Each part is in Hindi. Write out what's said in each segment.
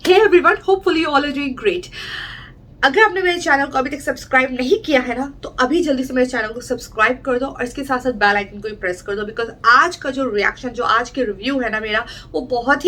Hey everyone, hopefully you all are doing great. अगर आपने मेरे चैनल को अभी तक सब्सक्राइब नहीं किया है ना, तो अभी जल्दी से मेरे चैनल को सब्सक्राइब कर दो और इसके साथ साथ बेल आइकन को भी प्रेस कर दो, बिकॉज आज का जो रिएक्शन, जो आज के रिव्यू है ना मेरा, वो बहुत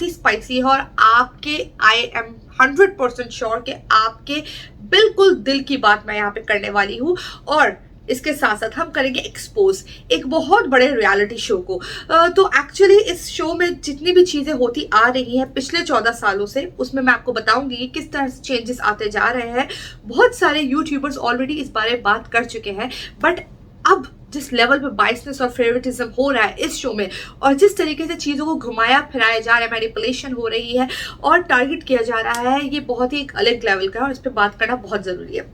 ही स्पाइसी है और आपके आई एम 100% श्योर कि आपके बिल्कुल दिल की बात मैं यहाँ पे करने वाली हूँ। और इसके साथ साथ हम करेंगे एक्सपोज एक बहुत बड़े रियलिटी शो को। तो एक्चुअली इस शो में जितनी भी चीज़ें होती आ रही हैं पिछले 14 सालों से, उसमें मैं आपको बताऊंगी कि किस तरह से चेंजेस आते जा रहे हैं। बहुत सारे यूट्यूबर्स ऑलरेडी इस बारे में बात कर चुके हैं, बट अब जिस लेवल पे बाइसनेस और फेवरेटिज्म हो रहा है इस शो में, और जिस तरीके से चीज़ों को घुमाया फिराया जा रहा है, मैनिपुलेशन हो रही है और टारगेट किया जा रहा है, ये बहुत ही एक अलग लेवल का है और इस पर बात करना बहुत ज़रूरी है।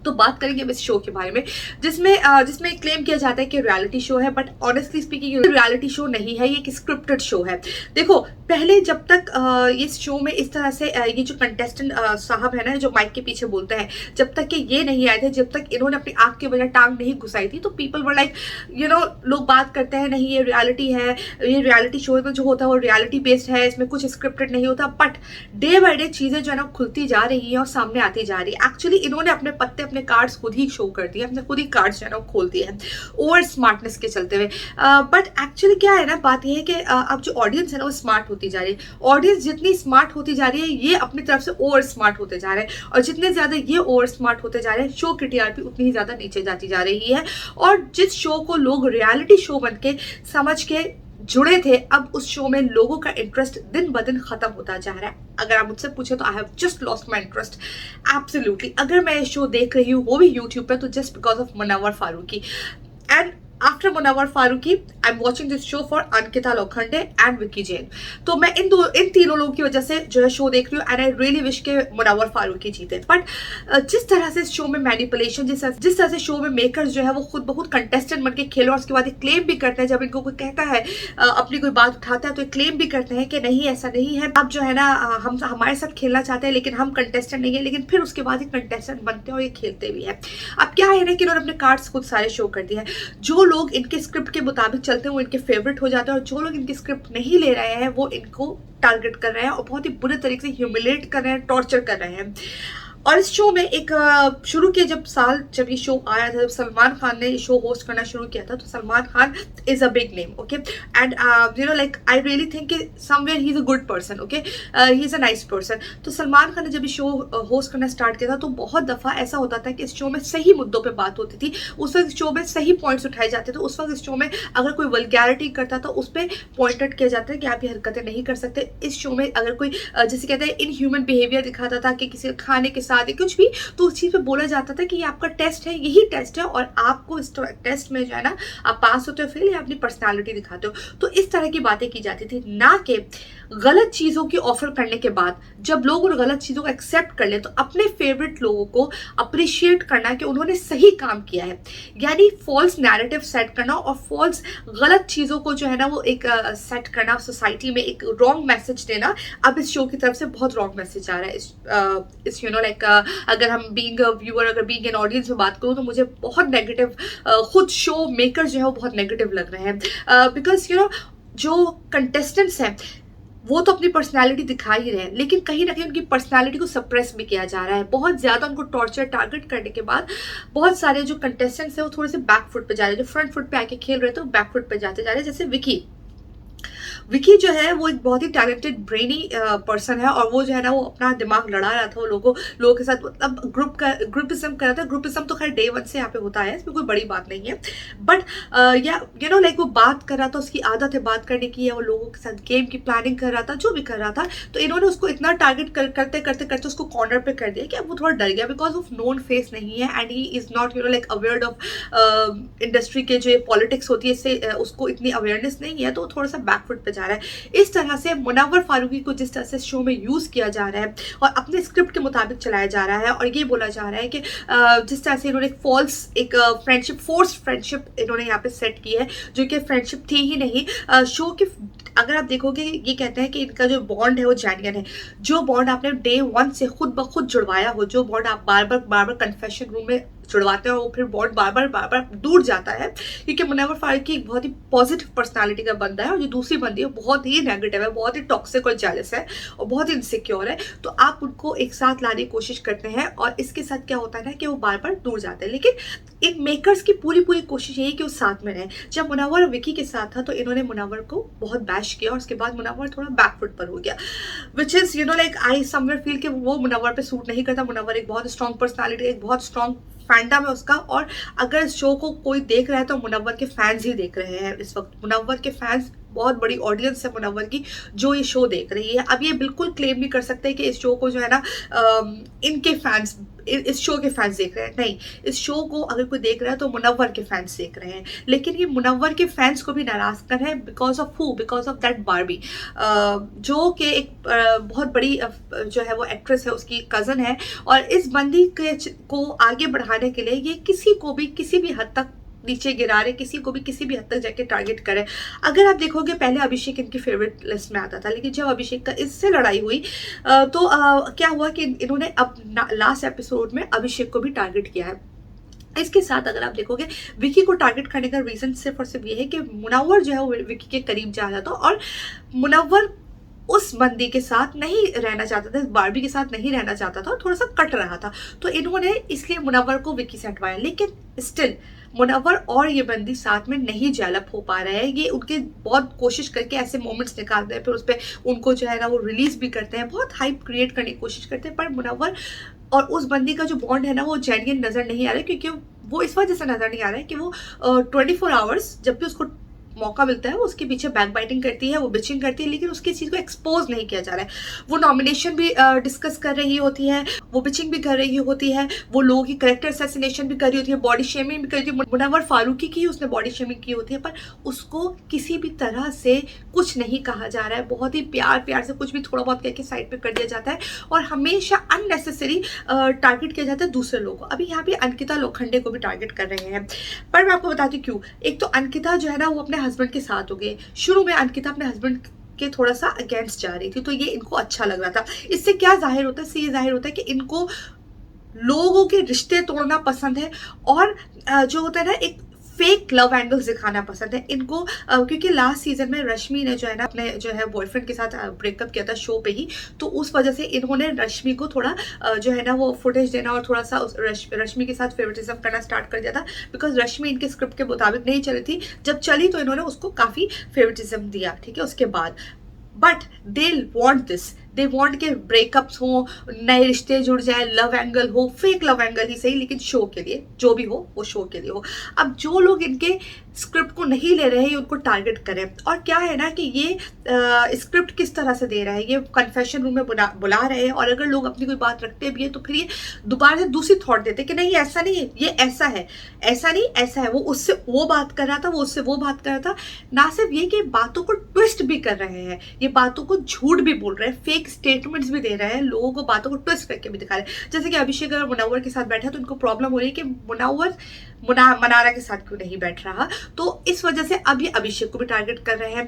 तो बात करेंगे अब इस शो के बारे में, जिसमें क्लेम किया जाता है कि रियलिटी शो है, but honestly speaking reality show नहीं है, ये एक स्क्रिप्टेड शो है। देखो, पहले जब तक इस शो में इस तरह से ये जो कंटेस्टेंट साहब है ना, जो माइक के पीछे बोलते हैं, जब तक कि ये नहीं आए थे, जब तक इन्होंने अपनी आंख के बजाय टांग नहीं घुसाई थी, तो पीपल वर लाइक लोग बात करते हैं नहीं ये रियलिटी है, ये रियलिटी शो में जो होता है वो रियलिटी बेस्ड है, इसमें कुछ स्क्रिप्टेड नहीं होता। बट डे बाय डे चीज़ें जो है ना खुलती जा रही है और सामने आती जा रही है। एक्चुअली इन्होंने अपने पत्ते, अपने कार्ड्स खुद ही शो कर दिए, अपने खुद ही कार्ड्स जो है ना खोल दिए हैं ओवर स्मार्टनेस के चलते हुए। बट एक्चुअली क्या है ना, बात यह है कि अब जो ऑडियंस है ना वो स्मार्ट होती जा रही है। ऑडियंस जितनी स्मार्ट होती जा रही है, ये अपनी तरफ से ओवर स्मार्ट होते जा रहे हैं, और जितने ज्यादा ये ओवर स्मार्ट होते जा रहे हैं, शो की टीआरपी उतनी ही ज्यादा नीचे जाती जा रही है। और जिस शो को लोग रियलिटी शो बन के समझ के जुड़े थे, अब उस शो में लोगों का इंटरेस्ट दिन ब दिन खत्म होता जा रहा है। अगर आप मुझसे पूछे तो I have just lost my interest absolutely. अगर मैं ये शो देख रही हूँ वो भी यूट्यूब पे, तो just because of Munawar Faruqui. And after Munawar Faruqui I am watching this show for Ankita Lokhande and Vicky Jain. तो मैं इन तीनों लोगों की वजह से जो है शो देख रही हूँ, एंड आई रियली विश के मुनव्वर फारूकी जीते। बट जिस तरह से इस शो में मैनिपुलेशन, जिस तरह से शो में मेकर्स जो है वो खुद बहुत कंटेस्टेंट बन के खेलो, और उसके बाद एक क्लेम भी करते हैं, जब इनको कोई कहता है अपनी कोई बात उठाता है, तो एक क्लेम भी करते हैं कि नहीं ऐसा नहीं है, आप जो है ना हम हमारे साथ खेलना चाहते हैं लेकिन हम कंटेस्टेंट नहीं है, लेकिन फिर उसके बाद ही कंटेस्टेंट बनते हैं और ये खेलते भी है। अब क्या है ना कि इन्होंने अपने कार्ड्स खुद सारे शो कर दिए हैं। जो लोग इनके स्क्रिप्ट के मुताबिक चलते हैं वो इनके फेवरेट हो जाते हैं, और जो लोग इनकी स्क्रिप्ट नहीं ले रहे हैं वो इनको टारगेट कर रहे हैं और बहुत ही बुरे तरीके से ह्यूमिलेट कर रहे हैं, टॉर्चर कर रहे हैं। और इस शो में एक शुरू के जब ये शो आया था, जब सलमान खान ने शो होस्ट करना शुरू किया था, तो Salman Khan is a big name, okay, and like I really think कि somewhere he is a good person, okay, he is a nice person. तो सलमान खान ने जब ये शो होस्ट करना स्टार्ट किया था, तो बहुत दफ़ा ऐसा होता था कि इस शो में सही मुद्दों पर बात होती थी, उस वक्त इस शो में सही पॉइंट्स उठाए जाते थे, उस वक्त इस शो में अगर कोई वल्गैरिटी करता था उस पर पॉइंट आउट किया जाता है कि आप ये हरकतें नहीं कर सकते। इस शो में अगर कोई जैसे कहते हैं इन ह्यूमन बिहेवियर दिखाता था कि किसी खाने के साथ कुछ भी, तो उस चीज पे बोला जाता था कि ये आपका टेस्ट है, यही टेस्ट है, और आपको इस टेस्ट में जो है ना आप पास होते हो फेल, या अपनी पर्सनालिटी दिखाते हो। तो इस तरह की बातें की जाती थी, ना कि गलत चीजों की ऑफर करने के बाद जब लोग उन गलत चीजों को एक्सेप्ट कर ले, तो अपने फेवरेट लोगों को अप्रिशिएट करना कि उन्होंने सही काम किया है। यानी फॉल्स नैरेटिव सेट करना और फॉल्स गलत चीजों को जो है ना वो एक सेट करना, सोसाइटी में एक रॉन्ग मैसेज देना। अब इस शो की तरफ से बहुत रॉन्ग मैसेज आ रहा है। इस लाइक अगर हम बीइंग अ व्यूअर, अगर बीइंग एन ऑडियंस में बात करूँ, तो मुझे बहुत नेगेटिव खुद शो मेकर जो है वो बहुत नेगेटिव लग रहे हैं, बिकॉज जो कंटेस्टेंट्स हैं वो तो अपनी पर्सनालिटी दिखा ही रहे हैं, लेकिन कहीं ना कहीं उनकी पर्सनालिटी को सप्रेस भी किया जा रहा है। बहुत ज़्यादा उनको टॉर्चर टारगेट करने के बाद बहुत सारे जो कंटेस्टेंट्स हैं वो थोड़े से बैक फुट पे जा रहे हैं, जो फ्रंट फुट पे आके खेल रहे थे वो बैक फुट पे जाते जा रहे हैं। जैसे विकी जो है वो एक बहुत ही टैलेंटेड ब्रेनी पर्सन है, और वो जो है ना वो अपना दिमाग लड़ा रहा था, वो लोगों के साथ, मतलब ग्रुपिज्म कर रहा था। ग्रुपिज्म तो खैर डे 1 से यहाँ पे होता है, इसमें कोई बड़ी बात नहीं है, बट लाइक वो बात कर रहा था, उसकी आदत है बात करने की, है वो लोगों के साथ गेम की प्लानिंग कर रहा था, जो भी कर रहा था। तो इन्होंने उसको इतना टारगेट करते करते उसको कॉर्नर पे कर दिया कि अब वो थोड़ा डर गया, बिकॉज ऑफ नोन फेस नहीं है, and he is not like aware of industry के जो पॉलिटिक्स होती है, इससे उसको इतनी अवेयरनेस नहीं है, तो वो थोड़ा सा बैकफुट पे जा रहा है। इस तरह से मुनव्वर फारूकी को जिस तरह से शो में यूज किया जा रहा है और अपने स्क्रिप्ट के मुताबिक चलाया जा रहा है, और ये बोला जा रहा है कि जिस तरह से इन्होंने फॉल्स एक फ्रेंडशिप, फोर्स्ड फ्रेंडशिप इन्होंने यहाँ पे सेट की है, जो कि फ्रेंडशिप थी ही नहीं। शो के अगर आप देखोगे, ये कहते हैं कि इनका जो बॉन्ड है वो जेन्युइन है। जो बॉन्ड आपने डे 1 से खुद ब खुद जुड़वाया हो, जो बॉन्ड आप बार बार कन्फेशन रूम में छुड़वाते हैं और वो फिर बॉन्ड बार बार दूर जाता है, क्योंकि मुनव्वर फारूकी एक बहुत ही पॉजिटिव पर्सनालिटी का बंदा है और जो दूसरी बंदी है बहुत ही नेगेटिव है, बहुत ही टॉक्सिक और जेलस है और बहुत ही इनसिक्योर है। तो आप उनको एक साथ लाने की कोशिश करते हैं और इसके साथ क्या होता है ना कि वो बार बार दूर जाते हैं। लेकिन इन मेकर्स की पूरी कोशिश यही कि वो साथ में रहें। जब मुनव्वर और विकी के साथ था तो इन्होंने मुनव्वर को बहुत बैश किया और उसके बाद मुनव्वर थोड़ा बैकफुट पर हो गया, which is like I somewhere feel कि वो मुनव्वर पे सूट नहीं करता। मुनव्वर एक बहुत स्ट्रॉन्ग पर्सनालिटी, एक बहुत स्ट्रॉन्ग फैंडम है उसका, और अगर इस शो को कोई देख रहा है तो मुनव्वर के फैंस ही देख रहे हैं इस वक्त। मुनव्वर के फैंस, बहुत बड़ी ऑडियंस है मुनव्वर की जो ये शो देख रही है। अब ये बिल्कुल क्लेम नहीं कर सकते कि इस शो को जो है ना इनके फैंस, इस शो के फैंस देख रहे हैं, नहीं, इस शो को अगर कोई देख रहा है तो मुनव्वर के फैंस देख रहे हैं। लेकिन ये मुनव्वर के फैंस को भी नाराज कर रहे हैं बिकॉज ऑफ दैट बारबी, जो कि एक बहुत बड़ी जो है वो एक्ट्रेस है, उसकी कज़न है, और इस बंदी को आगे बढ़ाने के लिए ये किसी को भी किसी भी हद तक नीचे गिरा रहे, किसी को भी किसी भी हद तक जाके टारगेट करे। अगर आप देखोगे पहले अभिषेक इनकी फेवरेट लिस्ट में आता था, लेकिन जब अभिषेक का इससे लड़ाई हुई तो क्या हुआ कि इन्होंने अब लास्ट एपिसोड में अभिषेक को भी टारगेट किया है। इसके साथ अगर आप देखोगे विकी को टारगेट करने का रीजन सिर्फ और सिर्फ ये है कि मुनव्वर जो है वो विकी के करीब जा रहा था और मुनव्वर उस बंदी के साथ नहीं रहना चाहता था, बारबी के साथ नहीं रहना चाहता था और थोड़ा सा कट रहा था, तो इन्होंने इसलिए मुनव्वर को विकी से हटवाया। लेकिन स्टिल मुनव्वर और ये बंदी साथ में नहीं डेवलप हो पा रहे हैं। ये उनके बहुत कोशिश करके ऐसे मोमेंट्स निकालते हैं, फिर उस पर उनको जो है ना वो रिलीज भी करते हैं, बहुत हाइप क्रिएट करने की कोशिश करते हैं, पर मुनव्वर और उस बंदी का जो बॉन्ड है ना वो जेन्युइन नजर नहीं आ रहा है, क्योंकि वो इस वजह से नजर नहीं आ रहा है कि वो 24 आवर्स जब भी उसको मौका मिलता है वो उसके पीछे बैक बाइटिंग करती है, वो बिचिंग करती है, लेकिन उसकी चीज़ को एक्सपोज नहीं किया जा रहा है। वो नॉमिनेशन भी डिस्कस कर रही होती है, वो बिचिंग भी कर रही होती है, वो लोगों की करेक्टर असैसिनेशन भी कर रही होती है, बॉडी शेमिंग भी कर रही होती है। मुनव्वर फारूकी की उसने बॉडी शेमिंग की होती है, पर उसको किसी भी तरह से कुछ नहीं कहा जा रहा है। बहुत ही प्यार से कुछ भी थोड़ा बहुत कह के साइड पे कर दिया जाता है और हमेशा अननेसेसरी टारगेट किया जाता है दूसरे लोगों को। अभी यहाँ पे अंकिता लोखंडे को भी टारगेट कर रहे हैं, पर मैं आपको बताती हूँ क्यों। एक तो अंकिता जो है ना वो अपने हस्बैंड के साथ हो गए। शुरू में अंकिता अपने हस्बैंड के थोड़ा सा अगेंस्ट जा रही थी, तो ये इनको अच्छा लग रहा था। इससे क्या जाहिर होता है, इससे ये जाहिर होता है कि इनको लोगों के रिश्ते तोड़ना पसंद है और जो होता है ना एक फेक लव एंगल्स दिखाना पसंद है इनको, क्योंकि लास्ट सीजन में रश्मि ने जो है ना अपने जो है बॉयफ्रेंड के साथ ब्रेकअप किया था शो पे ही, तो उस वजह से इन्होंने रश्मि को थोड़ा जो है ना वो फुटेज देना और थोड़ा सा रश्मि के साथ फेवरेटिज्म करना स्टार्ट कर दिया था, बिकॉज रश्मि इनके स्क्रिप्ट के मुताबिक नहीं चली थी। जब चली तो इन्होंने उसको काफ़ी फेवरेटिज्म दिया, ठीक है, उसके बाद। But they want this, they want के ब्रेकअप्स हो, नए रिश्ते जुड़ जाए, लव एंगल हो, फेक लव एंगल ही सही, लेकिन शो के लिए, जो भी हो वो शो के लिए हो। अब जो लोग इनके स्क्रिप्ट को नहीं ले रहे हैं उनको टारगेट करें। और क्या है ना कि ये स्क्रिप्ट किस तरह से दे रहा है, ये कन्फेशन रूम में बुला रहे हैं, और अगर लोग अपनी कोई बात रखते भी है तो फिर ये दोबारा से दूसरी थॉट देते कि नहीं ऐसा नहीं है, ये ऐसा है, ऐसा नहीं ऐसा है, वो उससे वो बात कर रहा था, वो उससे वो बात कर रहा था। ना सिर्फ ये कि बातों को ट्विस्ट भी कर रहे हैं, ये बातों को झूठ भी बोल रहे हैं, फेक स्टेटमेंट्स भी दे रहे हैं, लोगों को बातों को ट्विस्ट करके भी दिखा रहे हैं। जैसे कि अभिषेक अगर मुनव्वर के साथ बैठा तो उनको प्रॉब्लम हो रही है कि मुनव्वर मनारा के साथ क्यों नहीं बैठ रहा, तो इस वजह से अब ये अभिषेक को भी टारगेट कर रहे हैं।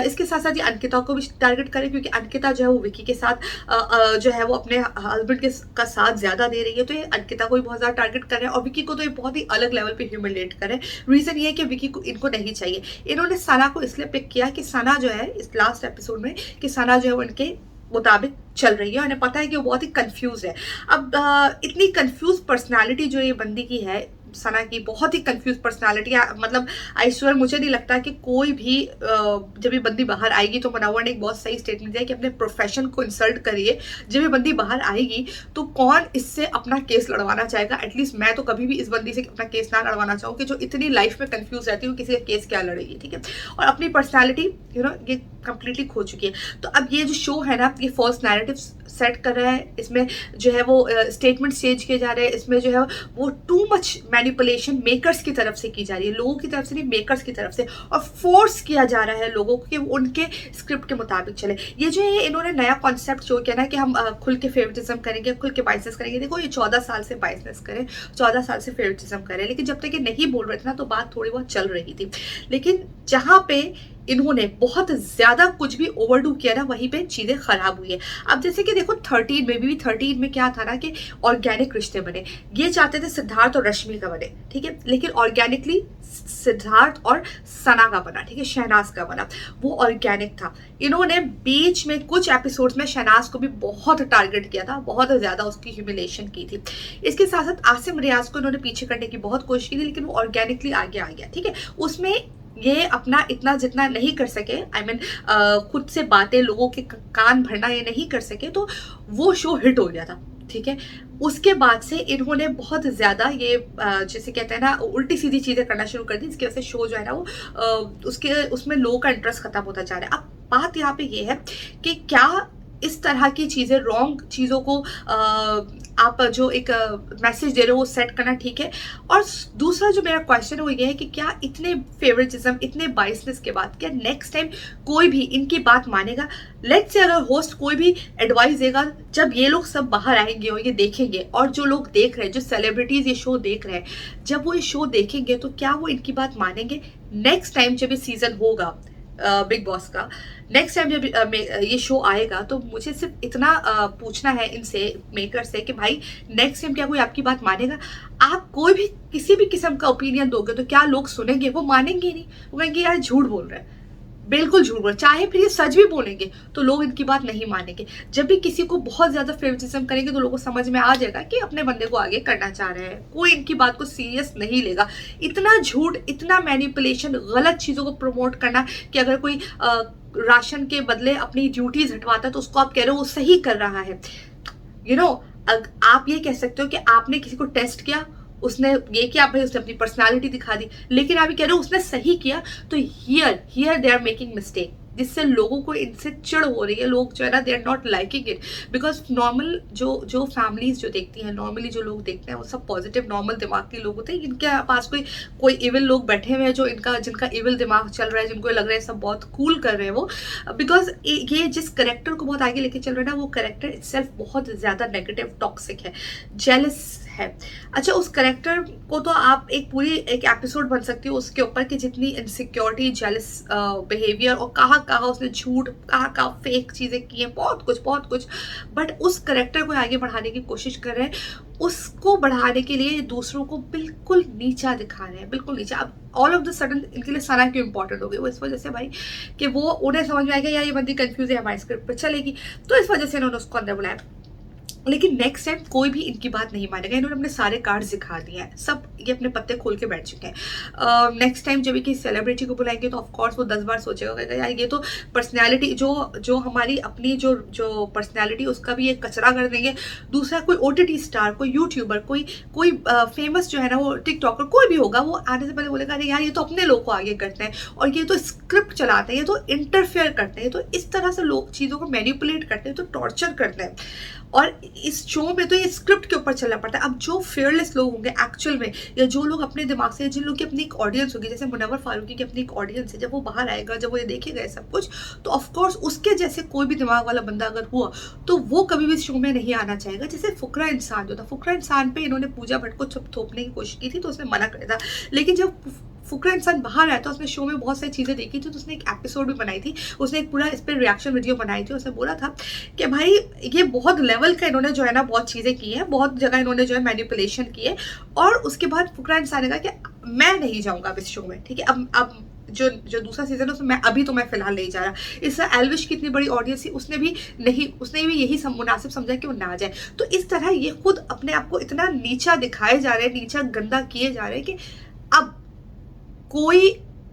इसके साथ साथ ये अंकिता को भी टारगेट कर रहे हैं, क्योंकि अंकिता जो है वो विकी के साथ जो है वो अपने हस्बैंड का साथ ज्यादा दे रही है, तो ये अंकिता को भी बहुत ज्यादा टारगेट कर रहे हैं और विकी को तो ये बहुत ही अलग लेवल पे ह्यूमिलेट कर रहे हैं। रीजन ये है कि विकी को इनको नहीं चाहिए। इन्होंने सना को इसलिए पिक किया कि सना जो है इस लास्ट एपिसोड में कि सना जो है वो इनके मुताबिक चल रही है, उन्हें पता है कि वो बहुत ही कंफ्यूज है। अब इतनी कंफ्यूज पर्सनालिटी जो ये बंदी की है, सना की बहुत ही कंफ्यूज पर्सनालिटी है, मतलब आई स्वेयर मुझे नहीं लगता कि कोई भी जब ये बंदी बाहर आएगी, तो मुनव्वर ने एक बहुत सही स्टेटमेंट दिया कि अपने प्रोफेशन को इंसल्ट करिए, जब ये बंदी बाहर आएगी तो कौन इससे अपना केस लड़वाना चाहेगा। एटलीस्ट मैं तो कभी भी इस बंदी से अपना केस ना लड़वाना चाहूँ कि जो इतनी लाइफ में कंफ्यूज रहती है, किसी का केस क्या लड़ेगी, ठीक है। और अपनी पर्सनैलिटी ये कंप्लीटली खो चुकी है। तो अब ये जो शो है ना, ये फॉल्स नैरेटिव सेट कर रहा है, इसमें जो है वो स्टेटमेंट चेंज किए जा रहे हैं, इसमें जो है वो टू मच मैनिपुलेशन मेकर्स की तरफ से की जा रही है, लोगों की तरफ से नहीं, मेकर्स की तरफ से, और फोर्स किया जा रहा है लोगों को कि उनके स्क्रिप्ट के मुताबिक चले। ये जो है इन्होंने नया कॉन्सेप्ट जो किया ना कि हम खुल के फेवरेटिज्म करेंगे, खुल के बाइसनेस करेंगे। देखो ये 14 साल से बाइसनेस करें, 14 साल से फेवरेटिज्म करें, लेकिन जब तक ये नहीं बोल रहे थे ना तो बात थोड़ी बहुत चल रही थी। लेकिन जहाँ पे इन्होंने बहुत ज्यादा कुछ भी ओवरडू किया ना, वहीं पे चीजें खराब हुई है। अब जैसे कि देखो 13 में भी 13 में क्या था ना कि ऑर्गेनिक रिश्ते बने। ये चाहते थे सिद्धार्थ और रश्मि का बने, ठीक है, लेकिन ऑर्गेनिकली सिद्धार्थ और सना का बना, ठीक है, शहनाज का बना, वो ऑर्गेनिक था। इन्होंने बीच में कुछ एपिसोड्स में शहनाज को भी बहुत टारगेट किया था, बहुत ज्यादा उसकी ह्यूमिलेशन की थी। इसके साथ साथ आसिम रियाज को इन्होंने पीछे करने की बहुत कोशिश की थी, लेकिन वो ऑर्गेनिकली आगे आ गया, ठीक है। उसमें ये अपना इतना जितना नहीं कर सके, आई मीन खुद से बातें लोगों के कान भरना ये नहीं कर सके, तो वो शो हिट हो गया था, ठीक है। उसके बाद से इन्होंने बहुत ज्यादा ये जैसे कहते हैं ना उल्टी सीधी चीजें करना शुरू कर दी, इसकी वजह से शो जो है ना वो उसमें लोगों का इंटरेस्ट खत्म होता जा रहा है। अब बात यहाँ पे ये है कि क्या इस तरह की चीजें, रॉन्ग चीजों को आप जो एक मैसेज दे रहे हो वो सेट करना ठीक है। और दूसरा जो मेरा क्वेश्चन है वो ये है कि क्या इतने फेवरेटिज्म, इतने बाइसनेस के बाद क्या नेक्स्ट टाइम कोई भी इनकी बात मानेगा? लेट्स से अगर होस्ट कोई भी एडवाइस देगा, जब ये लोग सब बाहर आएंगे और ये देखेंगे, और जो लोग देख रहे हैं, जो सेलिब्रिटीज ये शो देख रहे हैं, जब वो ये शो देखेंगे तो क्या वो इनकी बात मानेंगे? नेक्स्ट टाइम जब ये सीजन होगा बिग बॉस का, नेक्स्ट टाइम जब ये शो आएगा, तो मुझे सिर्फ इतना पूछना है इनसे, मेकर से, कि भाई नेक्स्ट टाइम क्या कोई आपकी बात मानेगा? आप कोई भी किसी भी किस्म का ओपिनियन दोगे तो क्या लोग सुनेंगे? वो मानेंगे नहीं, वो कहेंगे यार झूठ बोल रहे हैं, बिल्कुल झूठ बोल, चाहे फिर ये सच भी बोलेंगे तो लोग इनकी बात नहीं मानेंगे। जब भी किसी को बहुत ज्यादा फेवरेटिज्म करेंगे तो लोगों को समझ में आ जाएगा कि अपने बंदे को आगे करना चाह रहे हैं, कोई इनकी बात को सीरियस नहीं लेगा। इतना झूठ, इतना मैनिपुलेशन, गलत चीजों को प्रमोट करना कि अगर कोई राशन के बदले अपनी ड्यूटीज हटवाता है तो उसको आप कह रहे हो वो सही कर रहा है। यू नो, आप ये कह सकते हो कि आपने किसी को टेस्ट किया, उसने ये किया, भाई उसने अपनी पर्सनालिटी दिखा दी, लेकिन आप ये कह रहे हो उसने सही किया, तो here they are making mistake, जिससे लोगों को इनसे चिढ़ हो रही है। लोग जो है ना, they are not liking it, because normal जो फैमिलीज जो देखती हैं, नॉर्मली जो लोग देखते हैं वो सब पॉजिटिव नॉर्मल दिमाग के लोग होते हैं। इनके पास कोई इविल लोग बैठे हुए हैं जो जिनका इविल दिमाग चल रहा है, जिनको लग रहा है सब बहुत कूल कर रहे हैं वो, बिकॉज ये जिस करेक्टर को बहुत आगे लेके चल रहा है ना, वो करेक्टर इटसेल्फ बहुत ज्यादा नेगेटिव, टॉक्सिक है, जेलस है। अच्छा, उस करेक्टर को तो आप एक एपिसोड बन सकती हो उसके ऊपर कि जितनी इनसिक्योरिटी, जेलस बिहेवियर, और कहाँ उसने झूठ, कहाँ फेक चीजें की हैं, बहुत कुछ, बट उस करेक्टर को आगे बढ़ाने की कोशिश कर रहे हैं। उसको बढ़ाने के लिए दूसरों को बिल्कुल नीचा दिखा रहे हैं, बिल्कुल नीचा। अब ऑल ऑफ द सडन इनके लिए सना क्यों इंपॉर्टेंट हो गई? वो इस वजह से भाई कि वो उन्हें समझ में आएगा यार ये बंदी कंफ्यूज है, हमारे स्क्रिप्ट पर चलेगी, तो इस वजह से इन्होंने उसको अंदर बुलाया। लेकिन नेक्स्ट टाइम कोई भी इनकी बात नहीं मानेगा। इन्होंने अपने सारे कार्ड्स दिखा दिए हैं, सब ये अपने पत्ते खोल के बैठ चुके हैं। नेक्स्ट टाइम जब भी किसी सेलिब्रिटी को बुलाएंगे तो ऑफकोर्स वो 10 बार सोचेगा यार ये तो पर्सनैलिटी, जो हमारी अपनी जो पर्सनैलिटी, उसका भी एक कचरा कर देंगे। दूसरा, कोई OTT स्टार, कोई यूट्यूबर, कोई फेमस जो है ना, वो टिकटॉकर, कोई भी होगा, वो आने से पहले बोलेगा अरे यार ये तो अपने लोग को आगे करते हैं, और ये तो स्क्रिप्ट चलाते हैं, ये तो इंटरफेयर करते हैं, तो इस तरह से लोग चीज़ों को मैनिपुलेट करते हैं, तो टॉर्चर करते हैं। और इस शो में तो ये स्क्रिप्ट के ऊपर चलना पड़ता है। अब जो फेयरलेस लोग होंगे एक्चुअल में, या जो लोग अपने दिमाग से, जिन लोग की अपनी एक ऑडियंस होगी, जैसे मुनव्वर फारूकी की अपनी एक ऑडियंस है, जब वो बाहर आएगा, जब वो ये देखेगा सब कुछ, तो ऑफकोर्स उसके जैसे कोई भी दिमाग वाला बंदा अगर हुआ तो वो कभी भी शो में नहीं आना चाहेगा। जैसे फुकरा इंसान जो था, फुकरा इंसान पे इन्होंने पूजा भट्ट को थोपने की कोशिश की थी तो उसने मना कर था, लेकिन जब फुकरा इंसान बाहर आया था, उसने शो में बहुत सारी चीज़ें देखी थी, तो उसने एक एपिसोड भी बनाई थी, उसने एक पूरा इस पर रिएक्शन वीडियो बनाई थी। उसने बोला था कि भाई ये बहुत लेवल का इन्होंने जो है ना बहुत चीज़ें की हैं, बहुत जगह इन्होंने जो है मैनिपुलेशन की है। और उसके बाद फुकरा इंसान ने कहा कि मैं नहीं जाऊँगा इस शो में, ठीक है। अब जो दूसरा सीजन है उसमें मैं फिलहाल नहीं जा रहा। इससे एल्विश की इतनी बड़ी ऑडियंस थी, उसने भी यही मुनासिब समझा कि वो ना जाए। तो इस तरह ये खुद अपने आप को इतना नीचा दिखाए जा रहे हैं, नीचा गंदा किए जा रहे हैं कि अब कोई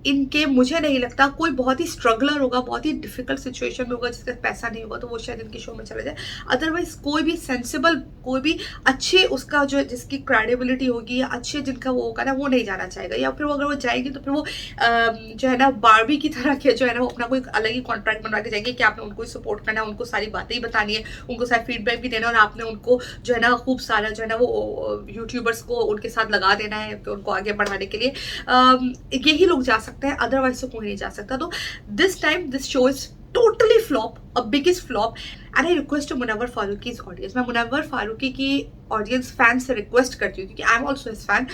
इनके, मुझे नहीं लगता कोई बहुत ही स्ट्रगलर होगा, बहुत ही डिफिकल्ट सिचुएशन में होगा, जिसका पैसा नहीं होगा, तो वो शायद इनके शो में चला जाए। अदरवाइज कोई भी सेंसिबल, कोई भी अच्छे, उसका जो जिसकी क्रेडिबिलिटी होगी, या अच्छे जिनका वो होगा ना, वो नहीं जाना चाहेगा। या फिर अगर वो जाएगी तो फिर वो जो है ना बारबी की तरह के जो है ना, वो अपना कोई अलग ही कॉन्ट्रैक्ट बनवा के जाएंगे कि आपने उनको ही सपोर्ट करना है, उनको सारी बातें ही बतानी है, उनको सारा फीडबैक भी देना है, और आपने उनको जो है ना खूब सारा जो है ना वो यूट्यूबर्स को उनके साथ लगा देना है तो उनको आगे बढ़ाने के लिए। यही लोग जा सकते हैं, अदरवाइज तो कोई नहीं जा सकता। तो this time this show is totally flop, a biggest flop, and I request to Munawar Faruqui audience. मैं मुनव्वर फारूकी की ऑडियंस फैन से रिक्वेस्ट करती हूँ, क्योंकि I am also his fan,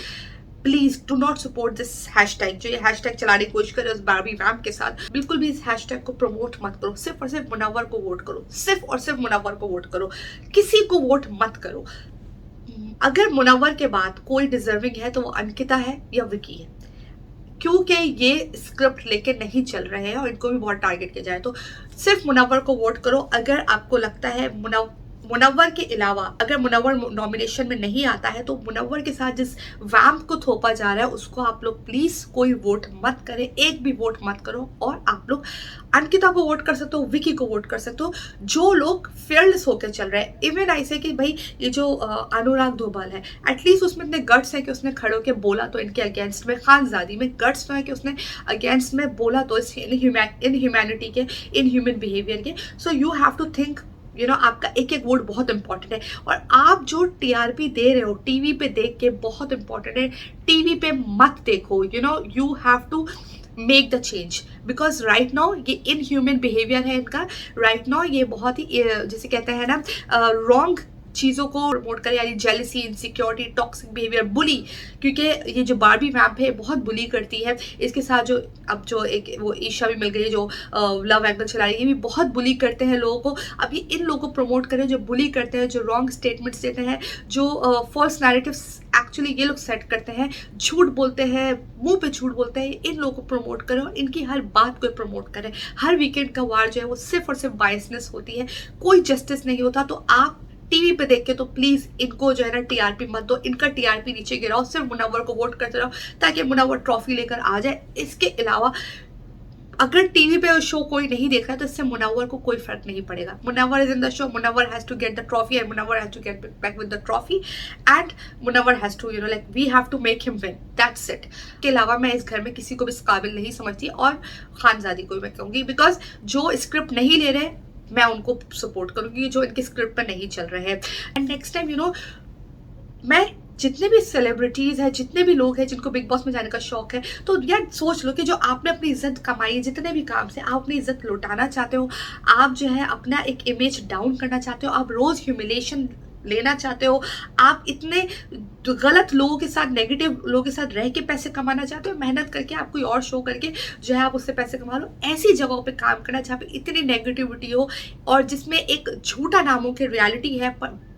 please do not support this hashtag. जो ये हैशटैग चलाने की कोशिश करे उस बारबी वैम्प के साथ, बिल्कुल भी इस हैशटैग को प्रमोट मत करो। सिर्फ और सिर्फ मुनव्वर को वोट करो, सिर्फ और सिर्फ मुनव्वर को वोट करो, किसी को वोट मत करो। अगर मुनव्वर के बाद कोई डिजर्विंग है तो वो अंकिता है या विकी है, क्योंकि ये स्क्रिप्ट लेके नहीं चल रहे हैं और इनको भी बहुत टारगेट किया जाए। तो सिर्फ मुनव्वर को वोट करो। अगर आपको लगता है मुनव्वर के अलावा अगर मुनव्वर नॉमिनेशन में नहीं आता है तो मुनव्वर के साथ जिस वैम्प को थोपा जा रहा है उसको आप लोग प्लीज कोई वोट मत करें, एक भी वोट मत करो। और आप लोग अंकिता को वोट कर सकते हो, विकी को वोट कर सकते हो, जो लोग फेयरलेस होकर चल रहे हैं। इवन ऐसे कि भाई ये जो अनुराग धोबाल है, एटलीस्ट उसमें इतने गट्स है कि उसने खड़े होकर बोला तो इनके अगेंस्ट में। खानजादी में गट्स तो है कि उसने अगेंस्ट में बोला तो इन ह्यूमैनिटी के, इन ह्यूमन बिहेवियर के। So you have to think, आपका एक एक वोट बहुत इंपॉर्टेंट है। और आप जो टीआरपी दे रहे हो टीवी पे देख के, बहुत इंपॉर्टेंट है, टीवी पे मत देखो। You have to make the change, because right now ये इनह्यूमन बिहेवियर है इनका। राइट नाउ ये बहुत ही जैसे कहते हैं ना रॉन्ग चीज़ों को प्रमोट करे, यानी जेलसी, इनसिक्योरिटी, टॉक्सिक बिहेवियर, बुली। क्योंकि ये जो बारबी वैम्प है बहुत बुली करती है। इसके साथ जो अब जो एक वो ईशा भी मिल गई है जो लव एंगल चला रही है, ये भी बहुत बुली करते हैं लोगों को। अब ये इन लोगों को प्रमोट करें जो बुली करते हैं, जो रॉन्ग स्टेटमेंट्स देते हैं, जो फॉल्स नैरेटिव्स एक्चुअली ये लोग सेट करते हैं, झूठ बोलते हैं, मुंह पे झूठ बोलते हैं, इन लोगों को प्रमोट करें और इनकी हर बात को प्रमोट करें। हर वीकेंड का वार जो है वो सिर्फ और सिर्फ बायसनेस होती है, कोई जस्टिस नहीं होता। तो आप टीवी पे देख के तो प्लीज इनको जो है ना टीआरपी मत दो, इनका टीआरपी नीचे गिराओ, सिर्फ मुनव्वर को वोट करते रहो ताकि मुनव्वर ट्रॉफी लेकर आ जाए। इसके अलावा अगर टीवी पे शो कोई नहीं देख रहा है तो इससे मुनव्वर को कोई फर्क नहीं पड़ेगा। Munawar is in the show, Munawar has to get the trophy and Munawar has to get back with the trophy and Munawar has to like we have to make him win, that's it. के अलावा मैं इस घर में किसी को भी इस काबिल नहीं समझती और खानजादी को भी मैं कहूँगी, बिकॉज जो स्क्रिप्ट नहीं ले रहे मैं उनको सपोर्ट करूंगी जो इनके स्क्रिप्ट पर नहीं चल रहे हैं। एंड नेक्स्ट टाइम मैं जितने भी सेलिब्रिटीज हैं, जितने भी लोग हैं जिनको बिग बॉस में जाने का शौक है, तो यार सोच लो कि जो आपने अपनी इज्जत कमाई है जितने भी काम से, आप अपनी इज्जत लौटाना चाहते हो, आप जो है अपना एक इमेज डाउन करना चाहते हो, आप रोज ह्यूमिलेशन लेना चाहते हो, आप इतने गलत लोगों के साथ, नेगेटिव लोगों के साथ रह के पैसे कमाना चाहते हो, मेहनत करके आप कोई और शो करके जो है आप उससे पैसे कमा लो। ऐसी जगहों पे काम करना जहाँ पे इतनी नेगेटिविटी हो और जिसमें एक झूठा नामों की रियलिटी है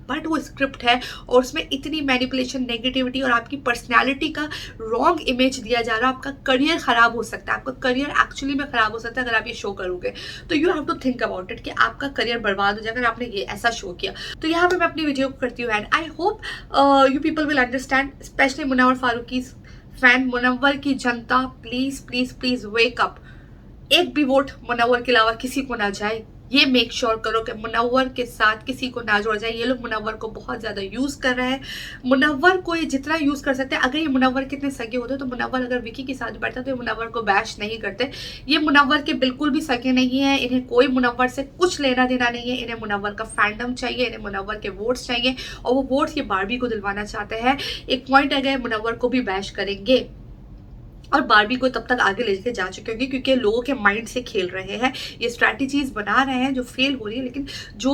बट वो स्क्रिप्ट है और उसमें इतनी मैनिपुलेशन, नेगेटिविटी और आपकी पर्सनैलिटी का रॉन्ग इमेज दिया जा रहा है, आपका करियर खराब हो सकता है। आपका करियर एक्चुअली में खराब हो सकता है अगर आप ये शो करोगे। तो you have to think about it कि आपका करियर बर्बाद हो जाएगा अगर आपने ये ऐसा शो किया। तो यहाँ पे मैं अपनी वीडियो को करती हूँ and I hope you people will understand, specially Munawar Faruqui fan, Munawar की जनता, please please please wake up. एक भी वोट मुनव्वर के अलावा किसी को ना जाए, ये मेक श्योर करो कि मुनव्वर के साथ किसी को ना जोड़ जाए। ये लोग मुनव्वर को बहुत ज़्यादा यूज़ कर रहे हैं, मुनव्वर को ये जितना यूज़ कर सकते हैं। अगर ये मुनव्वर कितने सगे होते तो मुनव्वर अगर विकी के साथ बैठता तो ये मुनव्वर को बैश नहीं करते। ये मुनव्वर के बिल्कुल भी सगे नहीं है, इन्हें कोई मुनव्वर से कुछ लेना देना नहीं है। इन्हें मुनव्वर का फैंडम चाहिए, इन्हें मुनव्वर के वोट्स चाहिए और वो वोट्स ये बारबी को दिलवाना चाहते हैं। एक पॉइंट आ गया, मुनव्वर को भी बैश करेंगे और बारबी को तब तक आगे लेके जा चुके होंगे क्योंकि लोगों के माइंड से खेल रहे हैं, ये स्ट्रैटेजीज बना रहे हैं जो फेल हो रही है। लेकिन जो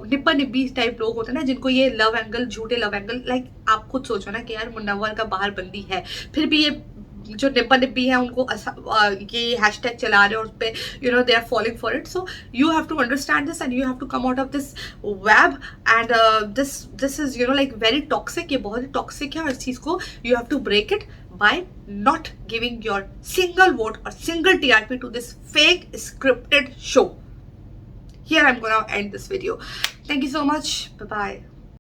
निब्बा निब्बी टाइप लोग होते हैं ना, जिनको ये लव एंगल, झूठे लव एंगल, लाइक आप खुद सोचो ना कि यार मुनव्वर का बाहर बंदी है, फिर भी ये जो निब्बा निब्बी है उनको ये हैशटैग चला रहे हैं और उस पर they are following for it. So you have to understand this and you have to come out of this web and this is like very toxic. ये बहुत ही टॉक्सिक है और इस चीज़ को you have to break it by not giving your single vote or single TRP to this fake scripted show. Here I'm gonna end this video. Thank you so much. Bye bye.